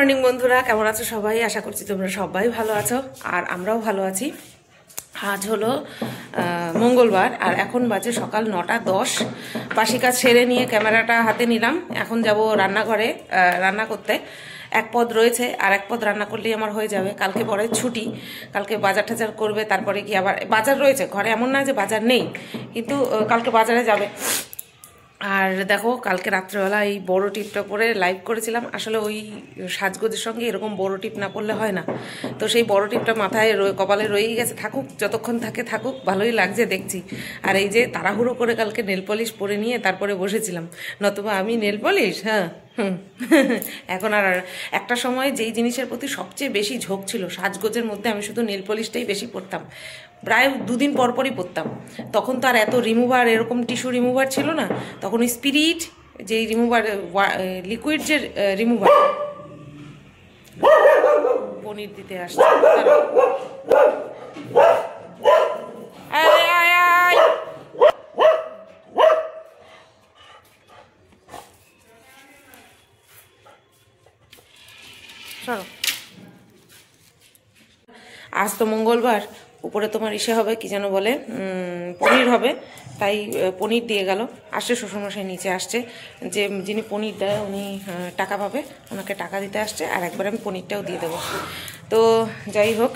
Morning বন্ধুরা, কেমন আছো সবাই? আশা করছি তোমরা সবাই ভালো আছো আর আমরাও ভালো আছি। আজ হলো মঙ্গলবার আর এখন বাজে সকাল 9:10। বাসি কাজ সেরে নিয়ে ক্যামেরাটা হাতে নিলাম। এখন যাব রান্নাঘরে রান্না করতে। এক পদ রয়েছে আর এক পদ রান্না করলেই আমার হয়ে যাবে। কালকে পরে ছুটি, কালকে বাজার টাজার করবে, তারপরে কি আবার বাজার রয়েছে ঘরে, এমন না যে বাজার নেই, কিন্তু কালকে বাজারে যাবে। আর দেখো, কালকে রাত্রেবেলা এই বড় টিপটা পরে লাইভ করেছিলাম। আসলে ওই সাজগোজের সঙ্গে এরকম বড় টিপ না পরলে হয় না, তো সেই বড় টিপটা মাথায় কপালে রয়েই গেছে। থাকুক, যতক্ষণ থাকে থাকুক, ভালোই লাগছে দেখছি। আর এই যে তাড়াহুড়ো করে কালকে নেল পলিশ পরে নিয়ে তারপরে বসেছিলাম, নতুবা আমি নেল পলিশ এখন আর একটা সময় যেই জিনিসের প্রতি সবচেয়ে বেশি ঝোঁক ছিল সাজগোজের মধ্যে, আমি শুধু নেল পলিশটাই বেশি পরতাম, প্রায় 2 দিন পর পরই পরতাম। তখন তো আর এত রিমুভার, এরকম টিস্যু রিমুভার ছিল না, তখন ওই স্পিরিট যেই রিমুভার, লিকুইড যে রিমুভার। পনির দিতে আসছে, চলো। আজ তো মঙ্গলবার, উপরে তোমার ইসে হবে, কি যেন বলে, পনির হবে, তাই পনির দিয়ে গেল। আসছে শ্বশুরমশাই, নিচে আসছে, যে যিনি পনির দেয় উনি টাকা পাবে, ওনাকে টাকা দিতে আসছে, আর একবার আমি পনিরটাও দিয়ে দেবো। তো যাই হোক,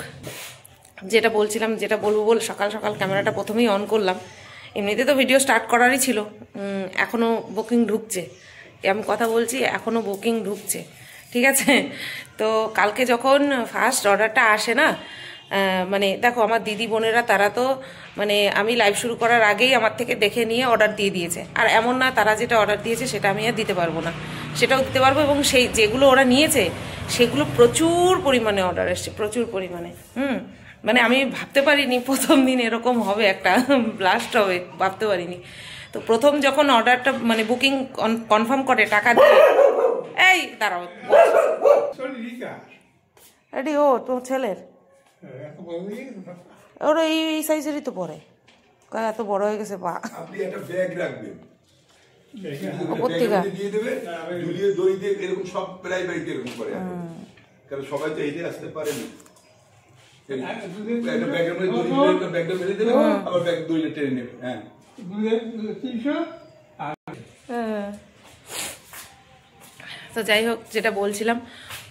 যেটা বলছিলাম, যেটা বলবো বলে সকাল সকাল ক্যামেরাটা প্রথমেই অন করলাম। এমনিতে তো ভিডিও স্টার্ট করারই ছিল, এখনও বুকিং ঢুকছে, আমি কথা বলছি এখনও বুকিং ঢুকছে, ঠিক আছে। তো কালকে যখন ফার্স্ট অর্ডারটা আসে না, মানে দেখো আমার দিদি বোনেরা তারা তো মানে আমি লাইভ শুরু করার আগেই আমার থেকে দেখে নিয়ে অর্ডার দিয়ে দিয়েছে। আর এমন না তারা যেটা অর্ডার দিয়েছে সেটা আমি আর দিতে পারবো না, সেটাও দিতে পারবো। এবং সেই যেগুলো ওরা নিয়েছে সেগুলো প্রচুর পরিমাণে অর্ডার এসছে, প্রচুর পরিমাণে। মানে আমি ভাবতে পারিনি প্রথম দিন এরকম হবে, একটা ব্লাস্ট হবে, ভাবতে পারিনি। তো প্রথম যখন অর্ডারটা মানে বুকিং কনফার্ম করে টাকা দিয়ে, এই দাঁড়াও, এটি ও তোর ছেলের, ওরা এই সাইজেরই তো পরে, এত বড় হয়ে গেছে পা। আপনি একটা ব্যাগ রাখবেন, পত্রিকা দিয়ে দেবে, ঝুলিয়ে দড়ি দিয়ে, এরকম সব প্রায় বাড়িতে এরকম করে, কারণ সবাই তো এইতে আসতে পারে না। একটা ব্যাগের মধ্যে দড়ি দিয়ে একটা ব্যাগটা ফেলে দেবে, আবার ব্যাগ দড়িটা টেনে নেবে। হ্যাঁ, তো যাই হোক, যেটা বলছিলাম,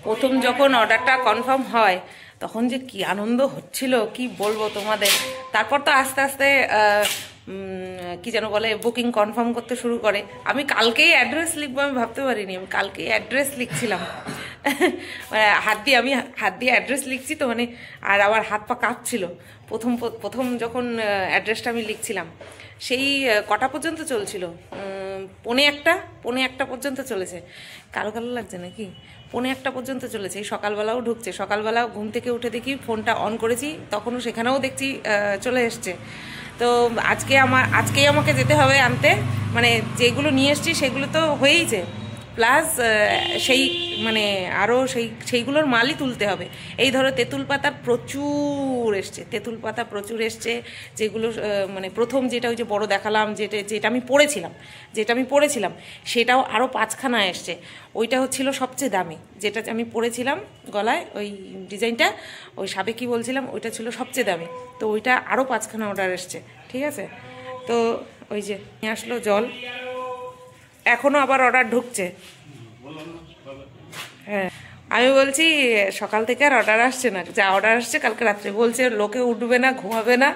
প্রথম যখন অর্ডারটা কনফার্ম হয় তখন যে কি আনন্দ হচ্ছিল কি বলবো তোমাদের। তারপর তো আস্তে আস্তে কি যেন বলে, বুকিং কনফার্ম করতে শুরু করে। আমি কালকেই অ্যাড্রেস লিখবো আমি ভাবতে পারিনি, আমি কালকেই অ্যাড্রেস লিখছিলাম। মানে আমি হাত দিয়ে অ্যাড্রেস লিখছি তো, মানে আর আবার হাত পা কাঁপছিল। প্রথম যখন অ্যাড্রেসটা আমি লিখছিলাম, সেই কটা পর্যন্ত চলছিল, পৌনে একটা পর্যন্ত চলেছে। কালো কালো লাগছে নাকি? 1:45 পর্যন্ত চলেছে। এই সকালবেলাও ঢুকছে, সকালবেলাও ঘুম থেকে উঠে দেখি ফোনটা অন করেছি, তখনও সেখানেও দেখছি চলে এসছে। তো আজকেই আমাকে যেতে হবে আনতে, মানে যেগুলো নিয়ে এসছি সেগুলো তো হয়েইছে, প্লাস সেই মানে আরও সেইগুলোর মালই তুলতে হবে। এই ধরো তেঁতুল পাতা প্রচুর এসছে, যেগুলো মানে প্রথম যেটা ওই যে বড় দেখালাম, যেটা আমি পড়েছিলাম সেটাও আরও 5খানা এসছে। ওইটা হচ্ছিল সবচেয়ে দামি, যেটা আমি পড়েছিলাম গলায়, ওই ডিজাইনটা, ওই সাবেকি বলছিলাম, ওইটা ছিল সবচেয়ে দামি। তো ওইটা আরও 5খানা অর্ডার এসছে, ঠিক আছে। তো ওই যে নিয়ে আসলো জল, এখনও আবার অর্ডার ঢুকছে। হ্যাঁ, আমি বলছি সকাল থেকে আর অর্ডার আসছে না, যা অর্ডার আসছে কালকে রাত্রে বলছে লোকে উঠবে না, ঘুমাবে না,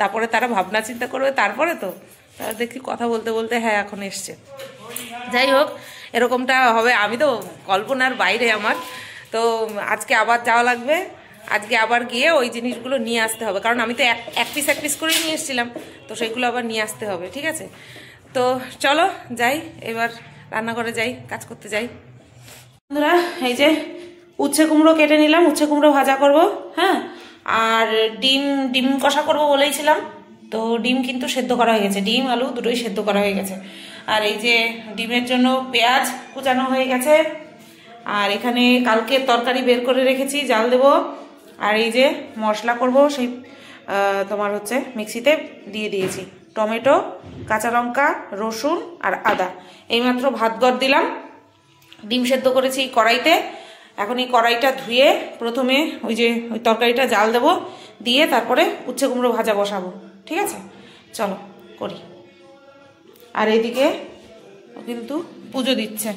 তারপরে তারা ভাবনা চিন্তা করবে, তারপরে তো তারা দেখি কথা বলতে বলতে হ্যাঁ এখন এসছে। যাই হোক, এরকমটা হবে আমি তো কল্পনার বাইরে আমার। তো আজকে আবার যাওয়া লাগবে, আজকে আবার গিয়ে ওই জিনিসগুলো নিয়ে আসতে হবে, কারণ আমি তো এক পিস করেই নিয়ে এসেছিলাম, তো সেইগুলো আবার নিয়ে আসতে হবে, ঠিক আছে। তো চলো যাই, এবার রান্নাঘরে যাই, কাজ করতে যাই। বন্ধুরা, এই যে উচ্ছে কুমড়ো কেটে নিলাম, উচ্ছে কুমড়ো ভাজা করব, হ্যাঁ। আর ডিম কষা করব বলেইছিলাম, তো ডিম কিন্তু সেদ্ধ করা হয়ে গেছে, ডিম আলু দুটোই সেদ্ধ করা হয়ে গেছে। আর এই যে ডিমের জন্য পেঁয়াজ কুচানো হয়ে গেছে, আর এখানে কালকে তরকারি বের করে রেখেছি, জাল দেব। আর এই যে মশলা করব, সেই তোমার হচ্ছে মিক্সিতে দিয়ে দিয়েছি, টমেটো, কাঁচা লঙ্কা, রসুন আর আদা। এইমাত্র ভাত গড় দিলাম, ডিম সেদ্ধ করেছি কড়াইতে, এখন এই কড়াইটা ধুয়ে প্রথমে ওই যে ওই তরকারিটা জাল দেবো, দিয়ে তারপরে উচ্ছে কুমড়ো ভাজা বসাবো। ঠিক আছে, চলো করি। আর এইদিকে ও কিন্তু পুজো দিচ্ছে।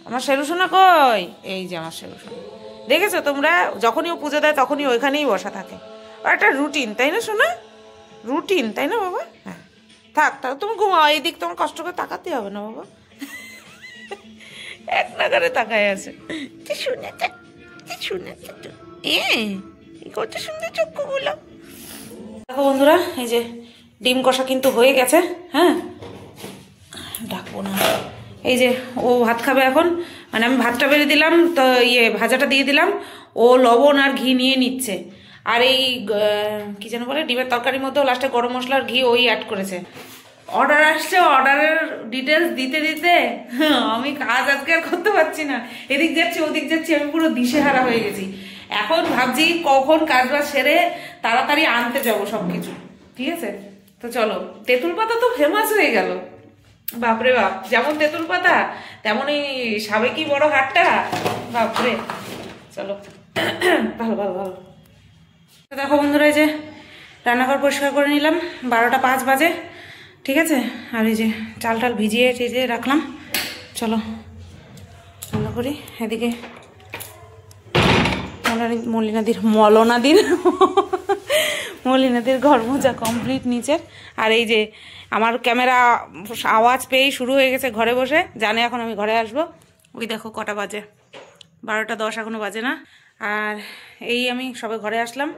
আমার শেরু সোনা কই? এই যে আমার শেরু সোনা, দেখেছো তোমরা? যখনই ও পুজো দেয় তখনই ওইখানেই বসা থাকে। আর একটা রুটিন, তাই না সোনা? রুটিন, তাই না বাবা? হ্যাঁ, থাক তাহলে তুমি ঘুমাও, এই দিক তোমার কষ্ট করে তাকাতে হবে না বাবা। এক নাগারে তাকায় আছে। শুনেছে শুনেছে তো কত সুন্দর চক্ষুগুলো। দেখো বন্ধুরা, এই যে ডিম কষা কিন্তু হয়ে গেছে। হ্যাঁ, ডাকবো না। এই যে ও ভাত খাবে এখন, মানে আমি ভাতটা বেড়ে দিলাম, তো ভাজাটা দিয়ে দিলাম, ও লবণ আর ঘি নিয়ে নিচ্ছে। আর এই কি যেন বলে, ডিমের তরকারির মধ্যেও লাস্টে গরম মশলা আর ঘি ওই অ্যাড করেছে। অর্ডার আসছে, অর্ডারের ডিটেলস দিতে দিতে আমি কাজ আজকে আর করতে পারছি না। এদিক যাচ্ছি ওদিক যাচ্ছি, আমি পুরো দিশেহারা হয়ে গেছি। এখন ভাবছি কখন কাজ বাজ সেরে তাড়াতাড়ি আনতে যাবো সবকিছু। ঠিক আছে, তো চলো। তেঁতুল পাতা তো ফেমাস হয়ে গেল, বাপরে বাপ। যেমন তেঁতুল পাতা তেমনই সাবেকি বড় হাটটা, বাপরে। চলো, ভালো ভালো ভালো। দেখো বন্ধুরা, এই যে রান্নাঘর পরিষ্কার করে নিলাম, 12টা 5 বাজে। ঠিক আছে, আর এই যে চাল টাল ভিজিয়ে টিজিয়ে রাখলাম। চলো রান্না করি। এদিকে মলিনাদির ঘর মোজা কমপ্লিট নিচের। আর এই যে আমার ক্যামেরা আওয়াজ পেয়েই শুরু হয়ে গেছে ঘরে বসে, জানে এখন আমি ঘরে আসবো। ওই দেখো কটা বাজে, 12টা 10 এখনো বাজে না। আর এই আমি সবে ঘরে আসলাম,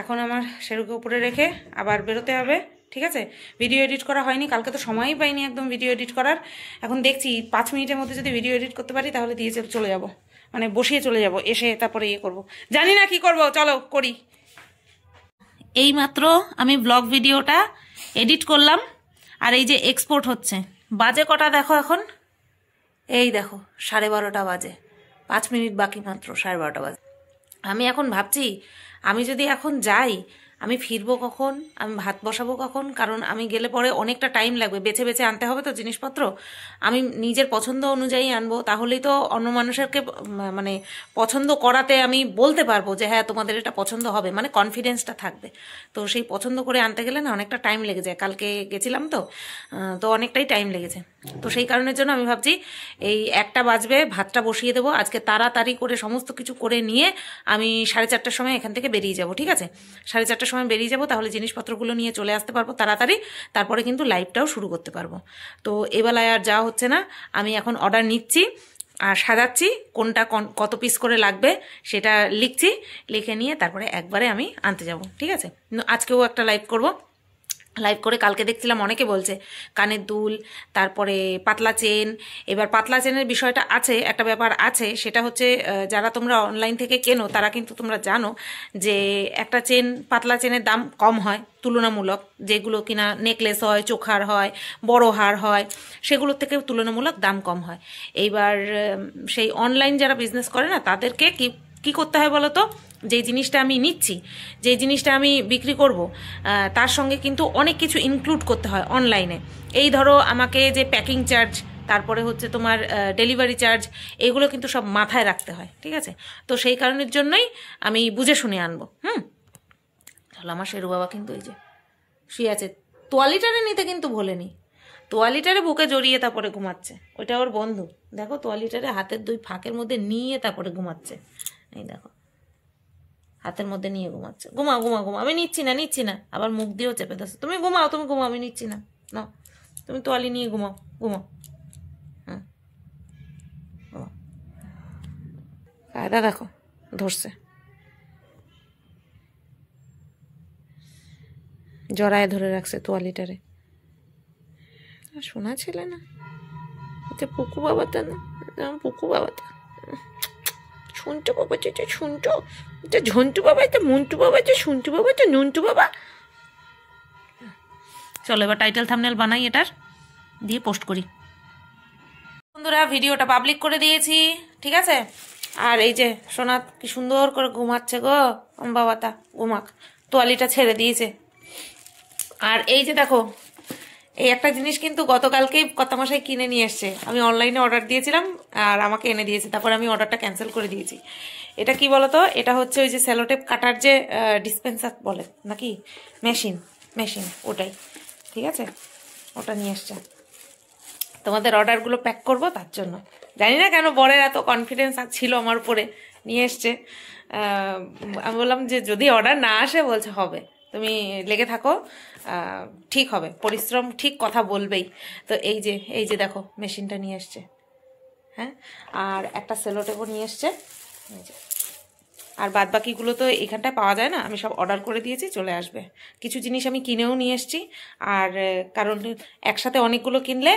এখন আমার শেরুকে উপরে রেখে আবার বেরোতে হবে। ঠিক আছে, ভিডিও এডিট করা হয়নি কালকে, তো সময়ই পাইনি একদম ভিডিও এডিট করার। এখন দেখছি 5 মিনিটের মধ্যে যদি ভিডিও এডিট করতে পারি তাহলে দিয়ে চলে যাব, মানে বসিয়ে চলে যাব, এসে তারপরে ইয়ে করব। জানি না কি করব, চলো করি। এইমাত্র আমি ব্লগ ভিডিওটা এডিট করলাম, আর এই যে এক্সপোর্ট হচ্ছে। বাজে কটা দেখো এখন, এই দেখো 12:30 বাজে, 5 মিনিট বাকি মাত্র 12:30 বাজে। আমি এখন ভাবছি আমি যদি এখন যাই, আমি ফিরবো কখন, আমি ভাত বসাবো কখন? কারণ আমি গেলে পরে অনেকটা টাইম লাগবে, বেছে বেছে আনতে হবে তো জিনিসপত্র। আমি নিজের পছন্দ অনুযায়ী আনবো, তাহলেই তো অন্য মানুষেরকে মানে পছন্দ করাতে আমি বলতে পারবো যে হ্যাঁ তোমাদের এটা পছন্দ হবে, মানে কনফিডেন্সটা থাকবে। তো সেই পছন্দ করে আনতে গেলে না অনেকটা টাইম লেগে যায়। কালকে গেছিলাম তো অনেকটাই টাইম লেগেছে। তো সেই কারণের জন্য আমি ভাবছি এই 1টা বাজবে, ভাতটা বসিয়ে দেবো আজকে, তাড়াতাড়ি করে সমস্ত কিছু করে নিয়ে আমি 4:30টার সময় এখান থেকে বেরিয়ে যাব। ঠিক আছে, 4:30টার সময় বেরিয়ে যাব, তাহলে জিনিসপত্রগুলো নিয়ে চলে আসতে পারবো তাড়াতাড়ি, তারপরে কিন্তু লাইভটাও শুরু করতে পারবো। তো এবেলায় আর যাওয়া হচ্ছে না, আমি এখন অর্ডার নিচ্ছি আর সাজাচ্ছি, কোনটা কত পিস করে লাগবে সেটা লিখছি, লিখে নিয়ে তারপরে একবারে আমি আনতে যাব। ঠিক আছে, আজকেও একটা লাইভ করব। লাইভ করে কালকে দেখছিলাম অনেকে বলছে কানের দুল, তারপরে পাতলা চেন। এবার পাতলা চেনের বিষয়টা আছে, একটা ব্যাপার আছে, সেটা হচ্ছে যারা তোমরা অনলাইন থেকে কেনো তারা কিন্তু তোমরা জানো যে একটা চেন, পাতলা চেনের দাম কম হয় তুলনামূলক, যেগুলো কিনা নেকলেস হয়, চোখার হয়, বড় হার হয়, সেগুলোর থেকে তুলনামূলক দাম কম হয়। এইবার সেই অনলাইন যারা বিজনেস করে না তাদেরকে কি করতে হয় বলো তো, যে জিনিসটা আমি নিচ্ছি, যে জিনিসটা আমি বিক্রি করব, তার সঙ্গে কিন্তু অনেক কিছু ইনক্লুড করতে হয় অনলাইনে। এই ধরো আমাকে যে প্যাকিং চার্জ, তারপরে হচ্ছে তোমার ডেলিভারি চার্জ, এগুলো কিন্তু সব মাথায় রাখতে হয়। ঠিক আছে, তো সেই কারণের জন্যই আমি বুঝে শুনে আনবো। তাহলে আমার শেরু বাবা কিন্তু এই যে শুয়ে আছে, তোয়ালিটারে নিতে কিন্তু ভোলেনি, তোয়ালিটারে বুকে জড়িয়ে তারপরে ঘুমাচ্ছে। ওইটা ওর বন্ধু, দেখো তোয়ালিটারে হাতের 2 ফাঁকের মধ্যে নিয়ে তারপরে ঘুমাচ্ছে। এই দেখো হাতের মধ্যে নিয়ে ঘুমাচ্ছে। ঘুমাও ঘুমাও ঘুমাও, আমি নিচ্ছি না, আবার মুখ দিয়েও চেপে দাও, তুমি ঘুমাও আমি নিচ্ছি না, না তুমি তোয়ালি নিয়ে ঘুমাও ঘুমাও। কায়দা দেখো ধরছে, জড়ায় ধরে রাখছে তোয়ালিটারে। শোনা ছেলে না, এটা পুকু বাবাটা না, পুকু বাবাটা, শুনতো বাবা, এটা শুনতো, এটা ঝন্টু বাবা, এটা মন্টু বাবা, এটা শুনটু বাবা, এটা নন্টু বাবা। চলো এবার টাইটেল থাম্বনেল বানাই, এটার দিয়ে পোস্ট করি। বন্ধুরা ভিডিওটা পাবলিক করে দিয়েছি, ঠিক আছে। আর এই যে সোনা কি সুন্দর করে ঘুমাচ্ছে গো, বাবাটা ঘুমাক, তোয়ালিটা ছেড়ে দিয়েছে। আর এই যে দেখো এই একটা জিনিস কিন্তু গতকালকেই কর্তামশাই কিনে নিয়ে এসছে। আমি অনলাইনে অর্ডার দিয়েছিলাম আর আমাকে এনে দিয়েছে, তারপর আমি অর্ডারটা ক্যান্সেল করে দিয়েছি। এটা কি বলতো, এটা হচ্ছে ওই যে সেলোটেপ কাটার যে ডিসপেন্সার বলে নাকি, মেশিন ওটাই, ঠিক আছে, ওটা নিয়ে এসছে। তোমাদের অর্ডারগুলো প্যাক করব, তার জন্য। জানি না কেন বরের এত কনফিডেন্স ছিল আমার উপরে, নিয়ে এসছে। আমি বললাম যে যদি অর্ডার না আসে, বলছে হবে, তুমি লেগে থাকো, ঠিক হবে, পরিশ্রম ঠিক কথা বলবেই। তো এই যে দেখো মেশিনটা নিয়ে এসছে, হ্যাঁ, আর একটা সেলোটেপও নিয়ে এসছে। এই যে, আর বাদ বাকিগুলো তো এখানটায় পাওয়া যায় না, আমি সব অর্ডার করে দিয়েছি, চলে আসবে। কিছু জিনিস আমি কিনেও নিয়ে এসেছি, আর কারণ একসাথে অনেকগুলো কিনলে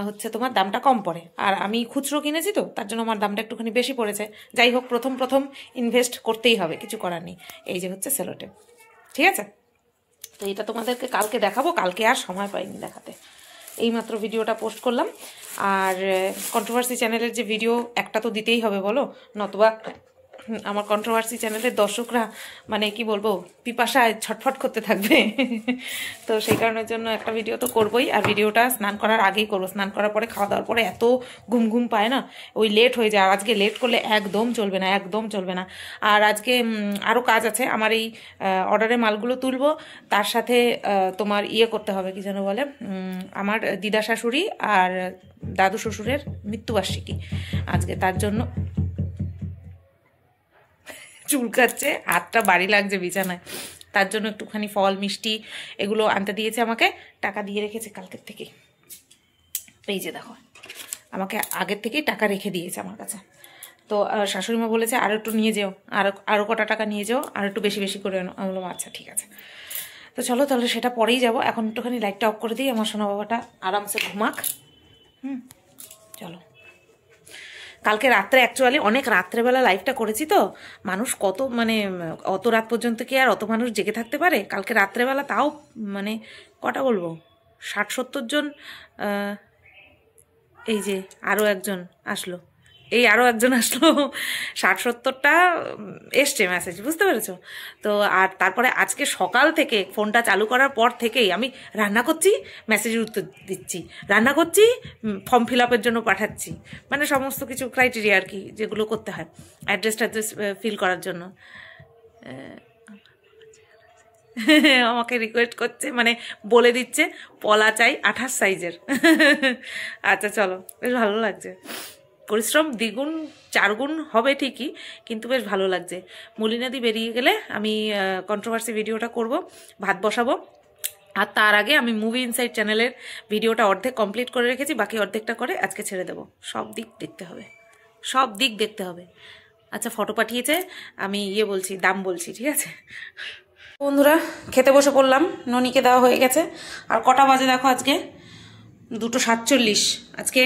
হচ্ছে তোমার দামটা কম পড়ে, আর আমি খুচরো কিনেছি তো, তার জন্য আমার দামটা একটুখানি বেশি পড়েছে। যাই হোক, প্রথম ইনভেস্ট করতেই হবে, কিছু করার নেই। এই যে হচ্ছে সেলোটেপ, ঠিক আছে। তো এটা তোমাদেরকে কালকে দেখাবো, কালকে আর সময় পাইনি দেখাতে, এইমাত্র ভিডিওটা পোস্ট করলাম। আর কন্ট্রোভার্সি চ্যানেলের যে ভিডিও একটা তো দিতেই হবে বলো, নতুবা আমার কন্ট্রোভার্সি চ্যানেলের দর্শকরা মানে কি বলবো, পিপাসায় ছটফট করতে থাকবে। তো সেই কারণের জন্য একটা ভিডিও তো করবোই, আর ভিডিওটা স্নান করার আগেই করবো। স্নান করার পরে, খাওয়া দাওয়ার পরে এত ঘুম পায় না, ওই লেট হয়ে যায়। আর আজকে লেট করলে একদম চলবে না। আর আজকে আরও কাজ আছে, আমার এই অর্ডারের মালগুলো তুলবো, তার সাথে তোমার ইয়ে করতে হবে, কি যেন বলে, আমার দিদা শাশুড়ি আর দাদু শ্বশুরের মৃত্যুবার্ষিকী আজকে, তার জন্য চুলকাচ্ছে, হাতটা বাড়ি লাগছে বিছানায়, তার জন্য একটুখানি ফল মিষ্টি এগুলো আনতে দিয়েছে আমাকে, টাকা দিয়ে রেখেছে কালকের থেকেই। এই যে দেখো, আমাকে আগের থেকেই টাকা রেখে দিয়েছে আমার কাছে। তো শাশুড়িমা বলেছে আরও একটু নিয়ে যেও, আরও কটা টাকা নিয়ে যাও, আর একটু বেশি করে আনো। আমি বললাম আচ্ছা ঠিক আছে। তো চলো তাহলে সেটা পরেই যাবো, এখন একটুখানি লাইটটা অফ করে দিই, আমার সোনা বাবাটা আরামসে ঘুমাক। চলো। কালকে রাত্রে অ্যাকচুয়ালি অনেক রাত্রেবেলা লাইভটা করেছি তো, মানুষ কত মানে অত রাত পর্যন্ত কি আর অত মানুষ জেগে থাকতে পারে? কালকে রাত্রেবেলা তাও মানে কটা বলবো, 60-70 জন। এই যে আরও একজন আসলো, 60-70টা এসছে মেসেজ, বুঝতে পেরেছো তো। আর তারপরে আজকে সকাল থেকে ফোনটা চালু করার পর থেকেই আমি রান্না করছি, মেসেজের উত্তর দিচ্ছি, রান্না করছি, ফর্ম ফিল আপের জন্য পাঠাচ্ছি, মানে সমস্ত কিছু ক্রাইটেরিয়া আর কি, যেগুলো করতে হয় অ্যাড্রেস ফিল করার জন্য। আমাকে রিকোয়েস্ট করছে, মানে বলে দিচ্ছে পলা চাই 28 সাইজের। আচ্ছা চলো, বেশ ভালো লাগছে, পরিশ্রম দ্বিগুণ 4 গুণ হবে ঠিকই, কিন্তু বেশ ভালো লাগছে। মলিনাদি বেরিয়ে গেলে আমি কন্ট্রোভার্সি ভিডিওটা করব, ভাত বসাবো। আর তার আগে আমি মুভি ইনসাইড চ্যানেলের ভিডিওটা অর্ধেক কমপ্লিট করে রেখেছি, বাকি অর্ধেকটা করে আজকে ছেড়ে দেবো। সব দিক দেখতে হবে। আচ্ছা, ফটো পাঠিয়েছে, আমি বলছি, দাম বলছি, ঠিক আছে বন্ধুরা। খেতে বসে পড়লাম, ননিকে দেওয়া হয়ে গেছে। আর কটা বাজে দেখো, আজকে 2:47। আজকে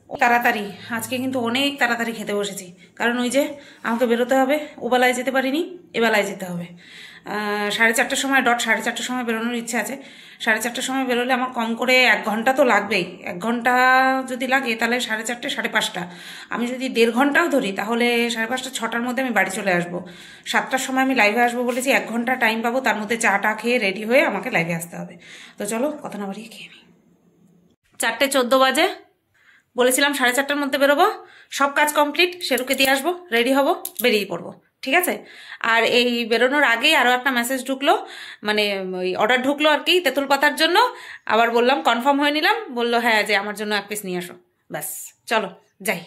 তাড়াতাড়ি, আজকে কিন্তু অনেক তাড়াতাড়ি খেতে বসেছি, কারণ ওই যে আমাকে বেরোতে হবে, ওবেলায় যেতে পারিনি, এবেলায় যেতে হবে। 4:30টার সময়, 4:30টার সময় বেরোনোর ইচ্ছে আছে। 4:30টার সময় বেরোলে আমার কম করে 1 ঘন্টা তো লাগবেই। 1 ঘন্টা যদি লাগে তাহলে 4:30, 5:30। আমি যদি 1.5 ঘন্টাও ধরি তাহলে 5:30, 6টার মধ্যে আমি বাড়ি চলে আসবো। 7টার সময় আমি লাইভে আসবো বলেছি, 1 ঘন্টা টাইম পাবো, তার মধ্যে চা খেয়ে রেডি হয়ে আমাকে লাইভে আসতে হবে। তো চলো, কথা না বাড়িয়ে খেয়ে নিই। 4:14 বাজে, বলেছিলাম 4:30টার মধ্যে বেরোবো। সব কাজ কমপ্লিট, শেরুকে দিয়ে আসবো, রেডি হব, বেরিয়ে পড়বো, ঠিক আছে। আর এই বেরোনোর আগেই আরও একটা মেসেজ ঢুকলো, মানে ওই অর্ডার ঢুকলো আর কি, তেঁতুল পাতার জন্য। আবার বললাম, কনফার্ম হয়ে নিলাম, বললো হ্যাঁ যে আমার জন্য 1 পিস নিয়ে আসো, ব্যাস চলো যাই।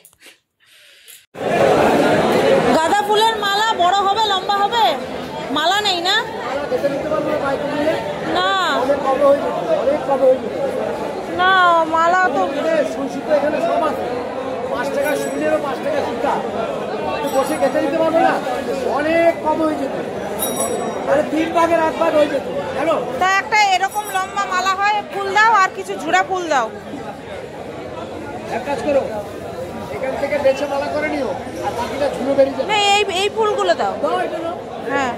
গাঁদা ফুলের মালা বড় হবে, লম্বা হবে, মালা নেই না? না না, মালা তো 5 টাকা সুবিধেরও 5 টাকা সুতা বসে খেতে দিতে পারবো না, অনেক কম হয়ে যেত, তাহলে 3 ভাগের 1 ভাগ হয়ে যেত। হ্যালো, তা একটা এরকম লম্বা মালা হয়, ফুল দাও, আর কিছু ঝুড়া ফুল দাও। এক কাজ করো, এখান থেকে বেছে মালা করে নিও, আর বাকিটা ঝুড়ো বেরিয়ে যাবে। না, এই ফুলগুলো দাও। দাও এটা নাও। হ্যাঁ,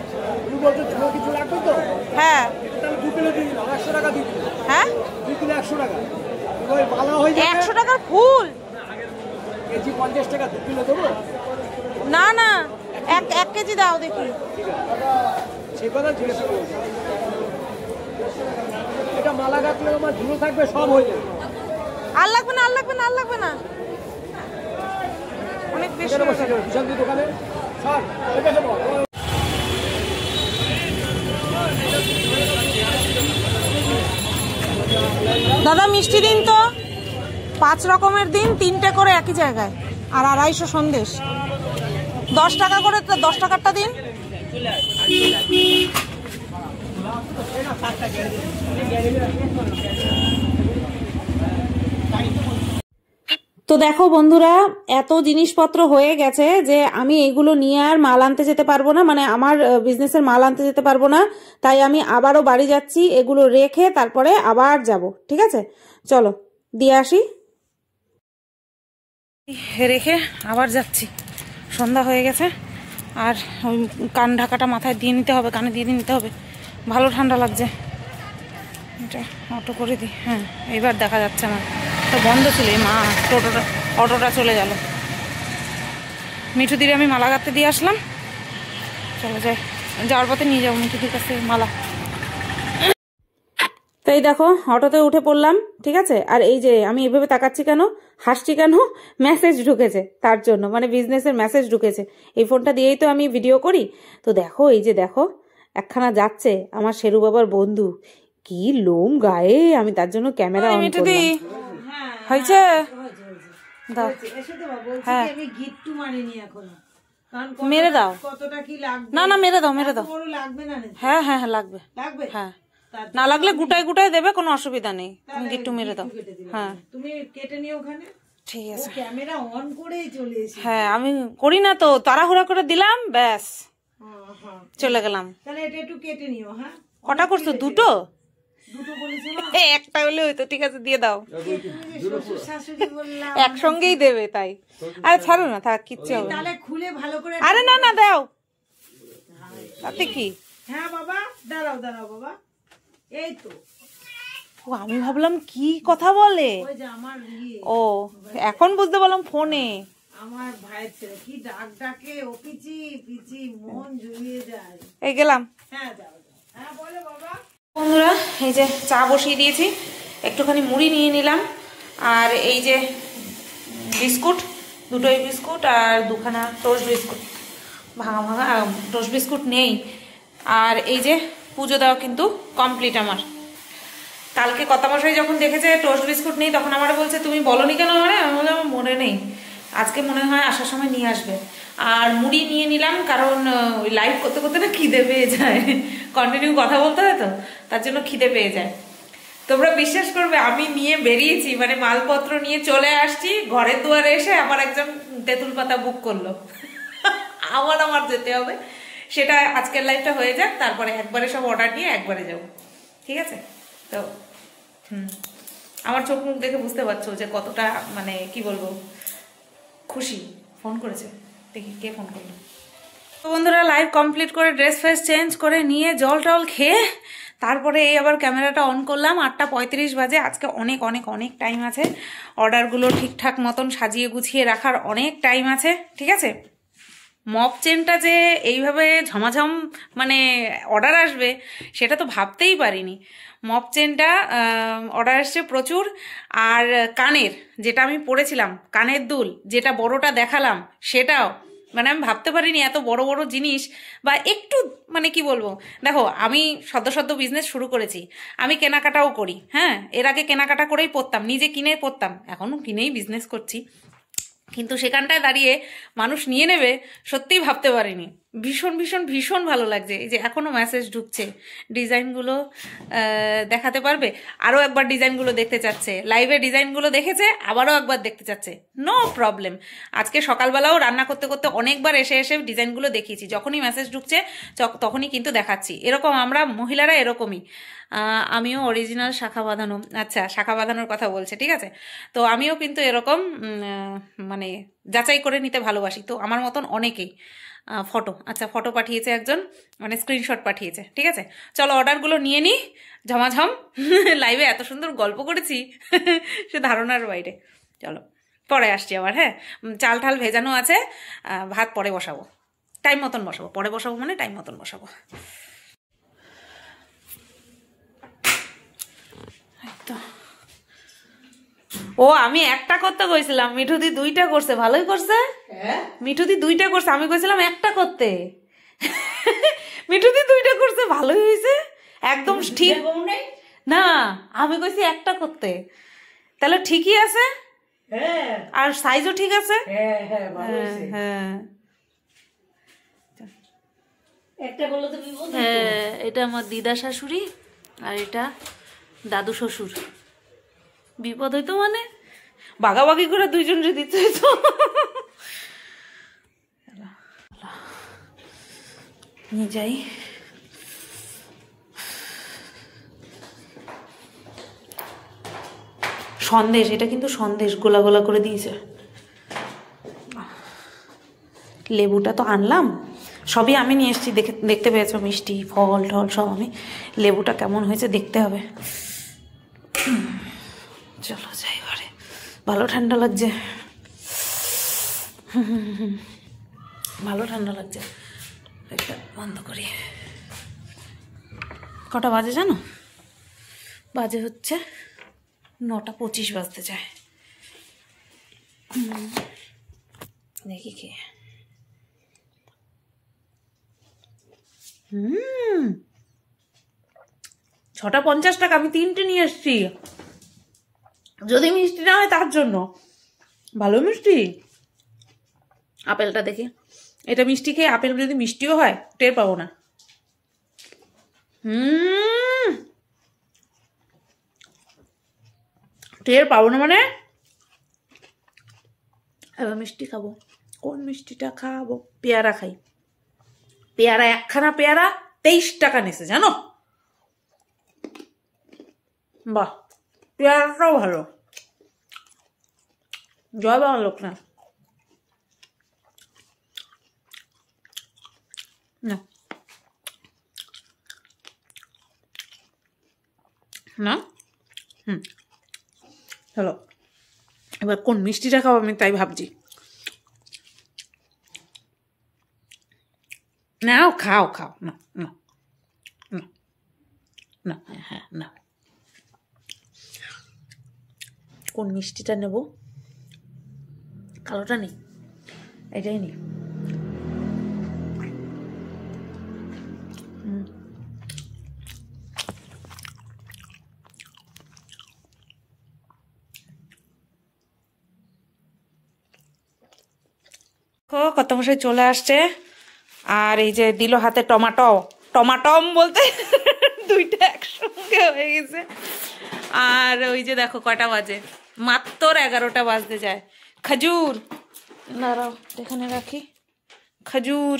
তুমি বলছো ঝুড়ো কিছু লাগবে তো? হ্যাঁ। তাহলে 2 কিলো দিয়ে দিলাম, 100 টাকা দিয়ে দিলাম। হ্যাঁ, 2 কিলো 100 টাকা। ওই মালা হয়ে যাবে 100 টাকার ফুল। কেজি 50 টাকা, 2 কিলো দেবো? না না, 1 কেজি দাও দেখি। সে কথা জিজ্ঞেস করবো। এটা মালা গাঁথলে আমার ঝুলো থাকবে, সব হয়ে যাবে। আর লাগবে না, আর লাগবে না, আর লাগবে না, অনেক বেশি বিশাল দোকানে সব ওই পাশে বল। দাদা মিষ্টি দিন তো, 5 রকমের দিন, 3টে করে একই জায়গায়, আর 250 সন্দেশ। 10 টাকা করে, 10 টাকারটা দিন। তো দেখো বন্ধুরা, এত জিনিসপত্র হয়ে গেছে যে আমি এগুলো নিয়ে আর মাল আনতে যেতে পারবো না, মানে আমার বিজনেসের মাল আনতে যেতে পারবো না। তাই আমি আবারও বাড়ি যাচ্ছি, এগুলো রেখে তারপরে আবার যাব। ঠিক আছে, চলো দিয়ে আসি। রেখে আবার যাচ্ছি, সন্ধ্যা হয়ে গেছে। আর ওই কান ঢাকাটা মাথায় দিয়ে নিতে হবে, কানে দিয়ে নিতে হবে, ভালো ঠান্ডা লাগছে। এটা অটো করে দিই। হ্যাঁ, এবার দেখা যাচ্ছে আমার তো বন্ধ ছিল, মা অটোটা চলে গেল। মিঠুদির আমি মালা গাঁথতে দিয়ে আসলাম, চলো যাই, যাওয়ার পথে নিয়ে যাবো মিঠুদির কাছে মালা। তো এই দেখো অটোতে উঠে পড়লাম। ঠিক আছে, আর এই যে আমি এভাবে তাকাচ্ছি কেন, হাসছি কেন, মেসেজ ঢুকেছে তার জন্য, মানে বিজনেসের মেসেজ ঢুকেছে। এই ফোনটা দিয়েই তো আমি ভিডিও করি। তো দেখো, এই যে দেখো একখানা যাচ্ছে আমার শেরু বাবার বন্ধু, কি লোম গায়ে, আমি তার জন্য ক্যামেরা অন করলাম। হয়েছে দাও, হ্যাঁ মেরে দাও, না না মেরে দাও, মেরে দাও, হ্যাঁ হ্যাঁ হ্যাঁ লাগবে, হ্যাঁ না লাগলে গুটাই গুটাই দেবে, কোনো অসুবিধা নেই, তুমি গিট্টু মেরে দাও। হ্যাঁ তুমি কেটে নিও ওখানে, ঠিক আছে। ক্যামেরা অন করেই চলে এসেছি। হ্যাঁ আমি করি না তো, তাড়াহুড়া করে দিলাম, ব্যাস চলে গেলাম। তাহলে এটা একটু কেটে নিও। হ্যাঁ কটা করছো? দুটো একটা হলে হইতো, ঠিক আছে দিয়ে দাও, একসঙ্গেই দেবে তাই। আরে ছাড়ো না, থাক, কিচ্ছু হবে না, খুলে ভালো করে। আরে না না দাও, তাতে কি। হ্যাঁ বাবা দাঁড়াও দাঁড়াও বাবা, এই তো। ও আমি ভাবলাম কি কথা বলে, ও এখন বুঝতে পারলাম ফোনে। আমার ভাইয়ের ছেলে কি ডাক ডাকে, ও পিচি পিচি, মন জুড়িয়ে যায়। এই গেলাম। হ্যাঁ যাও, হ্যাঁ বলো বাবা। বন্ধুরা এই যে চা বসিয়ে দিয়েছি, একটুখানি মুড়ি নিয়ে নিলাম, আর এই যে বিস্কুট, দুটোই বিস্কুট আর দুখানা টোস্ট বিস্কুট, ভাঙা ভাঙা টোস্ট বিস্কুট নেই। আর এই যে পুজো দেওয়া কিন্তু কমপ্লিট আমার। কালকে কর্তামশাই যখন দেখেছে টোস্ট বিস্কুট নেই, তখন আমার বলছে তুমি বলনি কেন আমারে? আমি বললাম আমার মনে নেই, আজকে মনে হয় আসার সময় নিয়ে আসবে। আর মুড়ি নিয়ে নিলাম, কারণ ওই লাইভ করতে করতে না খিদে পেয়ে যায়, কন্টিনিউ কথা বলতে হয় তো, তার জন্য খিদে পেয়ে যায়। তোমরা বিশ্বাস করবে, আমি নিয়ে বেরিয়েছি, মানে মালপত্র নিয়ে চলে আসছি, ঘরের দুয়ারে এসে আমার একজন তেঁতুল পাতা বুক করলো। আমার যেতে হবে, সেটা আজকের লাইভটা হয়ে যাক, তারপরে একবারে সব অর্ডার নিয়ে একবারে যাবো। ঠিক আছে, তো আমার চোখ মুখ দেখে বুঝতে পারছো যে কতটা, মানে কি বলবো, খুশি। ফোন করেছে, দেখি কে ফোন করলো। তো বন্ধুরা লাইভ কমপ্লিট করে ড্রেস ফ্রেস চেঞ্জ করে নিয়ে জল টল খেয়ে তারপরে এই আবার ক্যামেরাটা অন করলাম। 8:35 বাজে। আজকে অনেক অনেক অনেক টাইম আছে, অর্ডারগুলো ঠিকঠাক মতন সাজিয়ে গুছিয়ে রাখার অনেক টাইম আছে। ঠিক আছে, মপ চেনটা যে এইভাবে ঝমাঝম মানে অর্ডার আসবে সেটা তো ভাবতেই পারিনি। মপ চেনটা অর্ডার আসছে প্রচুর। আর কানের, যেটা আমি পরেছিলাম কানের দুল, যেটা বড়টা দেখালাম, সেটাও মানে আমি ভাবতে পারিনি এত বড় বড় জিনিস, বা একটু মানে কি বলবো। দেখো আমি সদ্য বিজনেস শুরু করেছি, আমি কেনাকাটাও করি। হ্যাঁ, এর আগে কেনাকাটা করেই পরতাম, নিজে কিনে পরতাম, এখনও কিনেই বিজনেস করছি, কিন্তু সেখানটায় দাঁড়িয়ে মানুষ নিয়ে নেবে সত্যিই ভাবতে পারিনি। ভীষণ ভীষণ ভীষণ ভালো লাগছে। এই যে এখনও মেসেজ ঢুকছে, ডিজাইনগুলো দেখাতে পারবে, আরও একবার ডিজাইনগুলো দেখতে চাচ্ছে, লাইভে ডিজাইনগুলো দেখেছে আবারও একবার দেখতে চাচ্ছে, নো প্রবলেম। আজকে সকালবেলাও রান্না করতে করতে অনেকবার এসে এসে ডিজাইনগুলো দেখিয়েছি, যখনই মেসেজ ঢুকছে তখনই কিন্তু দেখাচ্ছি। এরকম আমরা মহিলারা এরকমই। আমিও অরিজিনাল শাখা বাঁধানো, আচ্ছা শাখা বাঁধানোর কথা বলছে, ঠিক আছে। তো আমিও কিন্তু এরকম মানে যাচাই করে নিতে ভালোবাসি। তো আমার মতন অনেকেই। ফটো, আচ্ছা ফটো পাঠিয়েছে একজন, মানে স্ক্রিনশট পাঠিয়েছে। ঠিক আছে, চলো অর্ডারগুলো নিয়ে নিই ঝমাঝম। লাইভে এত সুন্দর গল্প করেছি সে ধারণার বাইরে। চলো পরে আসছি আবার। হ্যাঁ, চাল ঠাল ভেজানো আছে, ভাত পরে বসাবো, টাইম মতন বসাবো, পরে বসাবো মানে টাইম মতন বসাবো। ও আমি একটা করতে কইছিলাম, মিঠুদি 2টা করছে, ভালোই করছে। মিঠুদি 2টা করছে, আমি কইছিলাম একটা করতে। মিঠুদি 2টা করছে, ভালোই হয়েছে, একদম ঠিক। না আমি কইছি একটা করতে, তাহলে ঠিকই আছে। আর সাইজও ঠিক আছে। হ্যাঁ এটা আমার দিদা শাশুড়ি আর এটা দাদু শ্বশুর। বিপদ হইতো মানে বাগাবাগি করে দুইজনরে দিতে হইতো। নিয়ে যাই। সন্দেশ, এটা কিন্তু সন্দেশ গোলা গোলা করে দিয়েছে। লেবুটা তো আনলাম, সবই আমি নিয়ে এসেছি, দেখতে পেয়েছো, মিষ্টি ফল টল সব আমি। লেবুটা কেমন হয়েছে দেখতে হবে। চলো যাই ঘরে, ভালো ঠান্ডা লাগছে, ভালো ঠান্ডা লাগছে। একটা বন্ধ করি। কটা বাজে জানো? বাজে হচ্ছে 9:25 বাজতে যায়। দেখি কি 6:50 টাকা, আমি 3টে নিয়ে এসছি। যদি মিষ্টি না হয় তার জন্য। ভালো মিষ্টি। আপেলটা দেখি, এটা মিষ্টি খেয়ে আপেল যদি মিষ্টিও হয় টের পাবো না। টের পাবো না মানে এবার মিষ্টি খাবো। কোন মিষ্টিটা খাবো? পেয়ারা খাই। পেয়ারা, একখানা পেয়ারা 23 টাকা নিছে জানো। বাহ, পেয়ারাটাও ভালো। জয় বাবা লোকনাথ। না না চলো এবার কোন মিষ্টিটা খাবো আমি তাই ভাবছি। নাও খাও খাও, না না না না, হ্যাঁ না, কোন মিষ্টিটা নেব? কালোটা নেই, এটাই নেই। কত মশাই চলে আসছে, আর এই যে দিল হাতে টমাটম বলতে 2টা একসঙ্গে হয়ে গেছে। আর ওই যে দেখো কয়টা বাজে, মাত্র 11টা বাজতে যায়। খেজুর, দাঁড়াও এখানে রাখি। খেজুর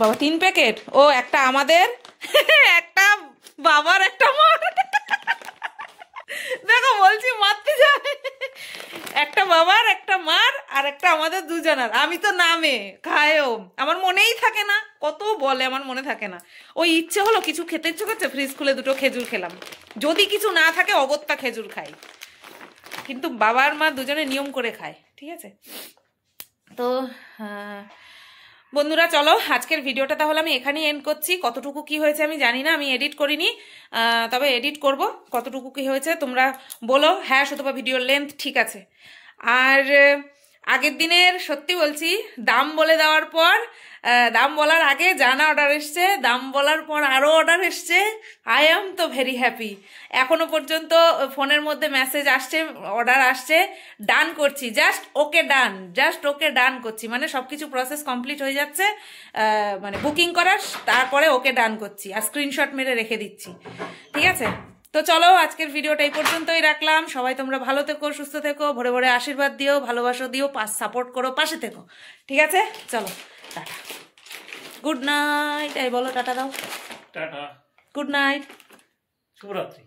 বাবা 3 প্যাকেট। ও একটা আমাদের, একটা বাবার, একটা মার। দেখো বলছি মারতে যায়। একটা বাবার, একটা মার, আর একটা আমাদের দুজনার। আমি তো নামে খায়ও, আমার মনেই থাকে না, কত বলে আমার মনে থাকে না। ওই ইচ্ছে হলো কিছু খেতে ইচ্ছে করছে, ফ্রিজ খুলে 2টো খেজুর খেলাম। যদি কিছু না থাকে অগত্যা খেজুর খাই, কিন্তু বাবার মা দুজনে নিয়ম করে খায়, ঠিক আছে। তো বন্ধুরা চলো আজকের ভিডিওটা তাহলে আমি এখানেই এন্ড করছি। কতটুকু কি হয়েছে আমি জানি না, আমি এডিট করিনি, তবে এডিট করব। কতটুকু কি হয়েছে তোমরা বলো। হ্যাঁ শুধু ভিডিওর লেন্থ ঠিক আছে। আর আগের দিনের সত্যি বলছি, দাম বলে দেওয়ার পর, দাম বলার আগে জানা অর্ডার এসছে, দাম বলার পর আরও অর্ডার এসছে। আই এম তো ভেরি হ্যাপি। এখনো পর্যন্ত ফোনের মধ্যে মেসেজ আসছে, অর্ডার আসছে, ডান করছি, জাস্ট ওকে ডান করছি, মানে সবকিছু প্রসেস কমপ্লিট হয়ে যাচ্ছে, মানে বুকিং করার, তারপরে ওকে ডান করছি আর স্ক্রিনশট মেরে রেখে দিচ্ছি, ঠিক আছে। তো চলো আজকের ভিডিওটা এই পর্যন্তই রাখলাম। সবাই তোমরা ভালো থেকো, সুস্থ থেকো, ভরে ভরে আশীর্বাদ দিও, ভালোবাসা দিও, সাপোর্ট করো, পাশে থেকো, ঠিক আছে। চলো টাটা, গুড নাইট। এই বলো টাটা দাও, টাটা, গুড নাইট, শুভরাত্রি।